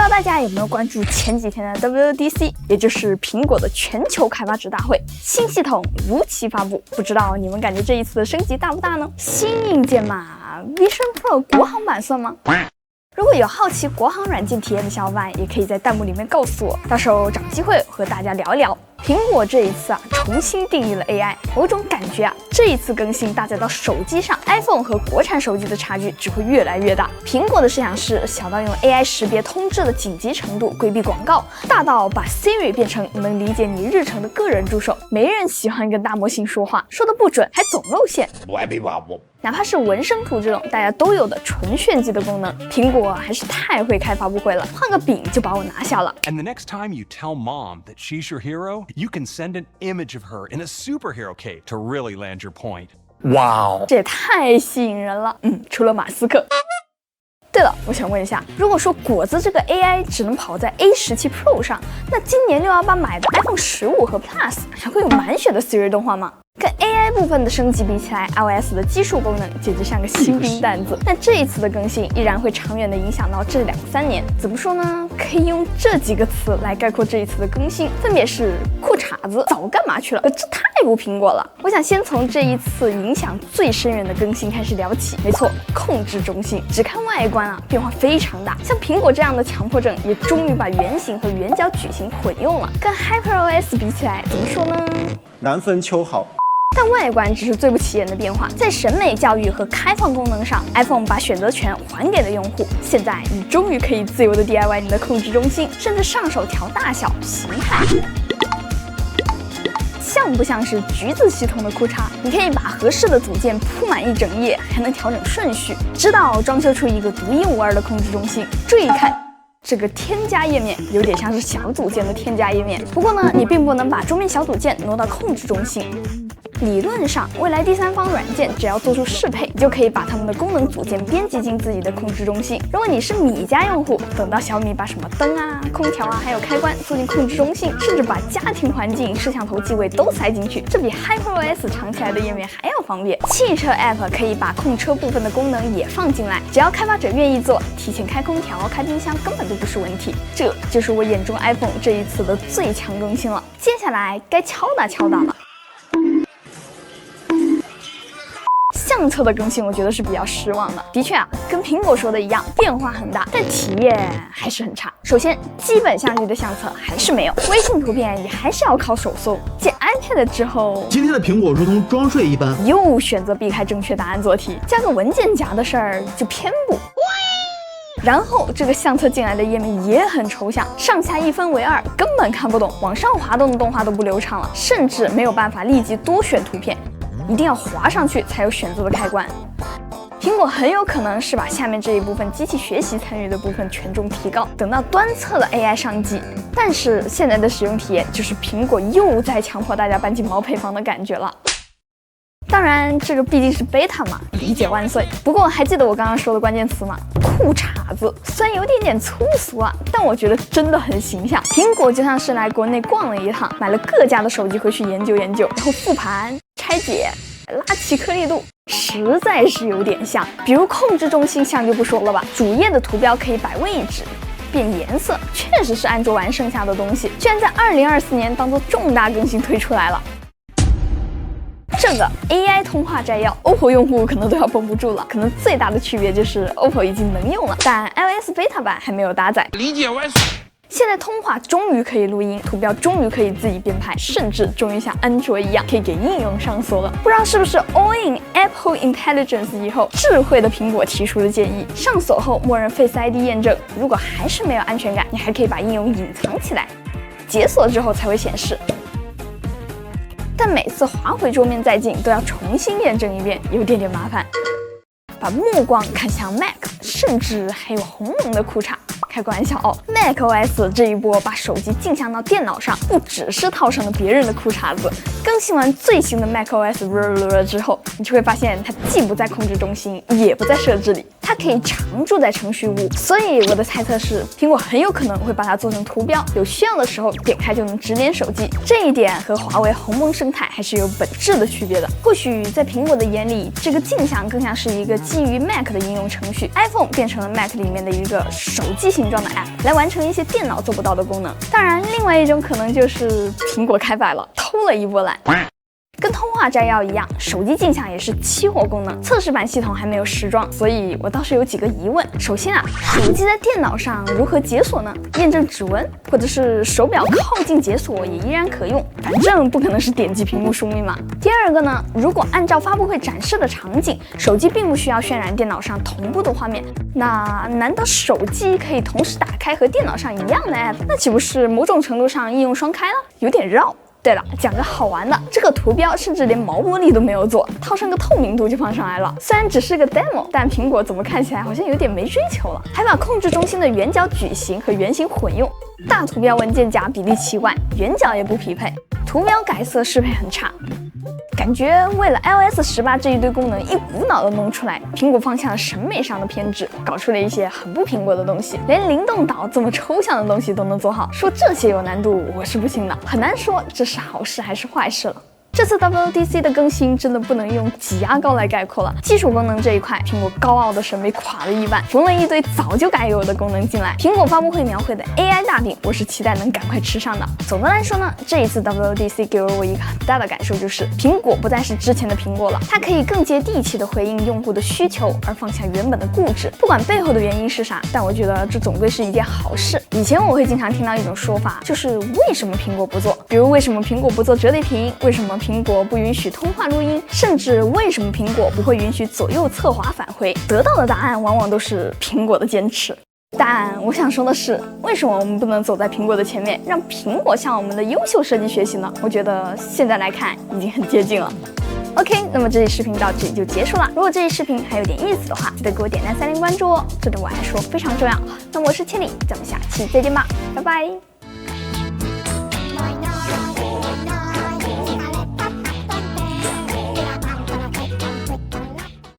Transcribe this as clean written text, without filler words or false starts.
道大家有没有关注前几天的 WWDC， 也就是苹果的全球开发者大会，新系统如期发布。不知道你们感觉这一次的升级大不大呢？新硬件嘛 ，Vision Pro 国行版算吗？如果有好奇国行软件体验的小伙伴，也可以在弹幕里面告诉我，到时候找机会和大家聊一聊。苹果这一次重新定义了 AI， 我有种感觉这一次更新搭载到手机上 ，iPhone 和国产手机的差距只会越来越大。苹果的设想是小到用 AI 识别通知的紧急程度规避广告，大到把 Siri 变成能理解你日程的个人助手。没人喜欢跟大模型说话，说的不准还总露馅。哪怕是纹身图这种大家都有的纯炫技的功能，苹果还是太会开发布会了，换个饼就把我拿下了。 And the next time you tell mom that she's your hero, you can send an image of her in a superhero cape to really land your point. Wow， 这也太吸引人了。除了马斯克。对了，我想问一下，如果说果子这个 AI 只能跑在 A17 Pro 上，那今年618买的 iPhone 15和 Plus 还会有满血的 Siri 动画吗？跟 AI 部分的升级比起来 ，iOS 的技术功能简直像个新兵蛋子。但这一次的更新依然会长远的影响到这2-3年。怎么说呢？可以用这几个词来概括这一次的更新，分别是裤衩子早干嘛去了？这太不苹果了。我想先从这一次影响最深远的更新开始聊起。没错，控制中心。只看外观变化非常大。像苹果这样的强迫症也终于把圆形和圆角矩形混用了。跟 HyperOS 比起来，怎么说呢？难分秋毫。但外观只是最不起眼的变化，在审美教育和开放功能上 ，iPhone 把选择权还给了用户。现在你终于可以自由的 DIY 你的控制中心，甚至上手调大小、形态。像不像是橘子系统的裤衩？你可以把合适的组件铺满一整页，还能调整顺序，直到装修出一个独一无二的控制中心。注意看。这个添加页面有点像是小组件的添加页面，不过呢，你并不能把桌面小组件挪到控制中心。理论上，未来第三方软件只要做出适配，你就可以把它们的功能组件编辑进自己的控制中心。如果你是米家用户，等到小米把什么灯啊、空调啊，还有开关做进控制中心，甚至把家庭环境、摄像头机位都塞进去，这比 HyperOS 长起来的页面还要方便。汽车 App 可以把控车部分的功能也放进来，只要开发者愿意做，提前开空调、开冰箱根本就不是问题。这就是我眼中 iPhone 这一次的最强更新了。接下来该敲打了。相册的更新我觉得是比较失望的。的确跟苹果说的一样，变化很大，但体验还是很差。首先，基本相机的相册还是没有，微信图片也还是要靠手搜。接 iPad 之后，今天的苹果如同装睡一般，又选择避开正确答案做题，加个文件夹的事儿就偏不。然后这个相册进来的页面也很抽象，上下一分为二，根本看不懂，往上滑动的动画都不流畅了，甚至没有办法立即多选图片。一定要滑上去才有选择的开关。苹果很有可能是把下面这一部分机器学习参与的部分权重提高，等到端侧的 AI 上机。但是现在的使用体验就是苹果又在强迫大家搬进毛坯房的感觉了。当然，这个毕竟是 beta 嘛，理解万岁。不过还记得我刚刚说的关键词吗？裤衩子，虽然有点粗俗但我觉得真的很形象。苹果就像是来国内逛了一趟，买了各家的手机回去研究研究，然后复盘、拆解、拉齐颗粒度，实在是有点像。比如控制中心像就不说了吧，主页的图标可以摆位置。变颜色，确实是安卓玩剩下的东西，居然在2024年当做重大更新推出来了。这个 AI 通话摘要 ，OPPO 用户可能都要绷不住了。可能最大的区别就是 OPPO 已经能用了，但 iOS beta 版还没有搭载。理解完。现在通话终于可以录音，图标终于可以自己编排，甚至终于像安卓一样可以给应用上锁了。不知道是不是 All in Apple Intelligence 以后智慧的苹果提出的建议，上锁后默认 Face ID 验证，如果还是没有安全感，你还可以把应用隐藏起来，解锁之后才会显示。但每次滑回桌面再进都要重新验证一遍，有点麻烦。把目光看向 Mac， 甚至还有红龙的裤衩。开个玩笑哦 ，macOS 这一波把手机镜像到电脑上，不只是套上了别人的裤衩子。更新完最新的 macOS 之后，你就会发现它既不在控制中心，也不在设置里，它可以常驻在程序屋。所以我的猜测是，苹果很有可能会把它做成图标，有需要的时候点开就能直连手机。这一点和华为鸿蒙生态还是有本质的区别的。或许在苹果的眼里，这个镜像更像是一个基于 Mac 的应用程序 ，iPhone 变成了 Mac 里面的一个手机型形状的 App 来完成一些电脑做不到的功能。当然，另外一种可能就是苹果开摆了，偷了一波懒。跟通话摘要一样，手机镜像也是期货功能，测试版系统还没有实装，所以我倒是有几个疑问。首先啊，手机在电脑上如何解锁呢？验证指纹，或者是手表靠近解锁也依然可用，反正不可能是点击屏幕输密码。第二个呢，如果按照发布会展示的场景，手机并不需要渲染电脑上同步的画面，那难道手机可以同时打开和电脑上一样的 App？ 那岂不是某种程度上应用双开了？有点绕。对了，讲个好玩的，这个图标甚至连毛玻璃都没有做，套上个透明度就放上来了。虽然只是个 demo， 但苹果怎么看起来好像有点没追求了，还把控制中心的圆角矩形和圆形混用，大图标文件夹比例奇怪，圆角也不匹配，图标改色适配很差。感觉为了 iOS 18这一堆功能一股脑的弄出来，苹果放下了审美上的偏执，搞出了一些很不苹果的东西，连灵动岛这么抽象的东西都能做好，说这些有难度我是不信的，很难说这是好事还是坏事了。这次 WWDC 的更新真的不能用挤牙膏来概括了，技术功能这一块，苹果高傲的审美垮了一半，缝了一堆早就该有的功能进来。苹果发布会描绘的 AI 大饼，我是期待能赶快吃上的。总的来说呢，这一次 WWDC 给了我一个很大的感受，就是苹果不再是之前的苹果了，它可以更接地气的回应用户的需求，而放下原本的固执。不管背后的原因是啥，但我觉得这总归是一件好事。以前我会经常听到一种说法，就是为什么苹果不做？比如为什么苹果不做折叠屏？为什么苹果不允许通话录音，甚至为什么苹果不会允许左右侧滑返回？得到的答案往往都是苹果的坚持。但我想说的是，为什么我们不能走在苹果的前面，让苹果向我们的优秀设计学习呢？我觉得现在来看已经很接近了。OK， 那么这期视频到这里就结束了。如果这期视频还有点意思的话，记得给我点赞、3连关注哦，这对我来说非常重要。那么我是千里，咱们下期再见吧，拜拜。